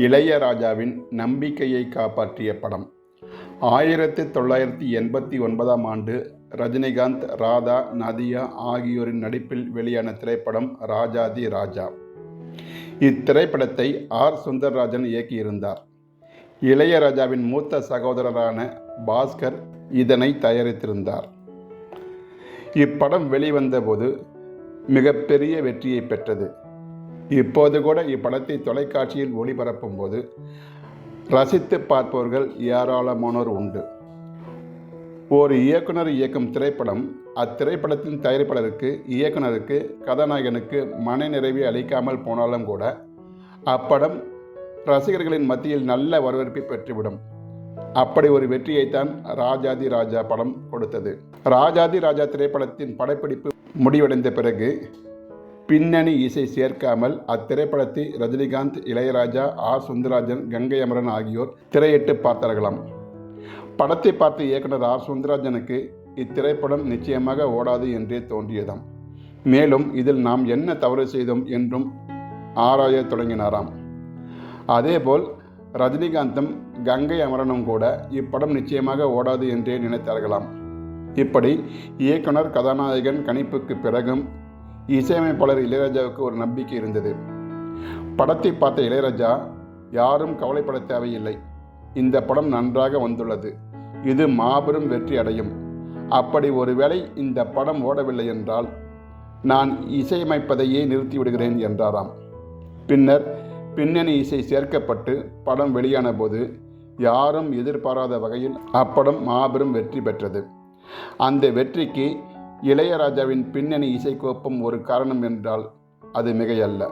இளையராஜாவின் நம்பிக்கையை காப்பாற்றிய படம். 1989ஆம் ஆண்டு ரஜினிகாந்த், ராதா, நதியா ஆகியோரின் நடிப்பில் வெளியான திரைப்படம் ராஜாதி ராஜா. இத்திரைப்படத்தை ஆர். சுந்தர்ராஜன் இயக்கியிருந்தார். இளையராஜாவின் மூத்த சகோதரரான பாஸ்கர் இதனை தயாரித்திருந்தார். இப்படம் வெளிவந்தபோது மிகப்பெரிய வெற்றியை பெற்றது. இப்போது கூட இப்படத்தை தொலைக்காட்சியில் ஒளிபரப்பும் போது ரசித்து பார்ப்பவர்கள் ஏராளமானோர் உண்டு. ஒரு இயக்குனர் இயக்கும் திரைப்படம் அத்திரைப்படத்தின் தயாரிப்பாளருக்கு, இயக்குனருக்கு, கதாநாயகனுக்கு மனநிறைவை அளிக்காமல் போனாலும் கூட அப்படம் ரசிகர்களின் மத்தியில் நல்ல வரவேற்பை பெற்றுவிடும். அப்படி ஒரு வெற்றியைத்தான் ராஜாதி ராஜா படம் கொடுத்தது. ராஜாதி ராஜா திரைப்படத்தின் படப்பிடிப்பு முடிவடைந்த பிறகு பின்னணி இசை சேர்க்காமல் அத்திரைப்படத்தை ரஜினிகாந்த், இளையராஜா, ஆர். சுந்தர்ராஜன், கங்கை அமரன் ஆகியோர் திரையிட்டு பார்த்தார்களாம். படத்தை பார்த்த இயக்குனர் ஆர். சுந்தர்ராஜனுக்கு இத்திரைப்படம் நிச்சயமாக ஓடாது என்றே தோன்றியதாம். மேலும் இதில் நாம் என்ன தவறு செய்தோம் என்றும் ஆராய தொடங்கினாராம். அதேபோல் ரஜினிகாந்தும் கங்கை அமரனும் கூட இப்படம் நிச்சயமாக ஓடாது என்றே நினைத்தார்களாம். இப்படி இயக்குனர், கதாநாயகன் கணிப்புக்கு பிறகும் இசையமைப்பாளர் இளையராஜாவுக்கு ஒரு நம்பிக்கை இருந்தது. படத்தை பார்த்த இளையராஜா, யாரும் கவலைப்பட தேவையில்லை, இந்த படம் நன்றாக வந்துள்ளது, இது மாபெரும் வெற்றி அடையும். அப்படி ஒருவேளை இந்த படம் ஓடவில்லை என்றால் நான் இசையமைப்பதையே நிறுத்திவிடுகிறேன் என்றாராம். பின்னர் பின்னணி இசை சேர்க்கப்பட்டு படம் வெளியான போது யாரும் எதிர்பாராத வகையில் அப்படம் மாபெரும் வெற்றி பெற்றது. அந்த வெற்றிக்கு இளையராஜாவின் பின்னணி இசைக்கோப்பம் ஒரு காரணம் என்றால் அது மிகையல்ல.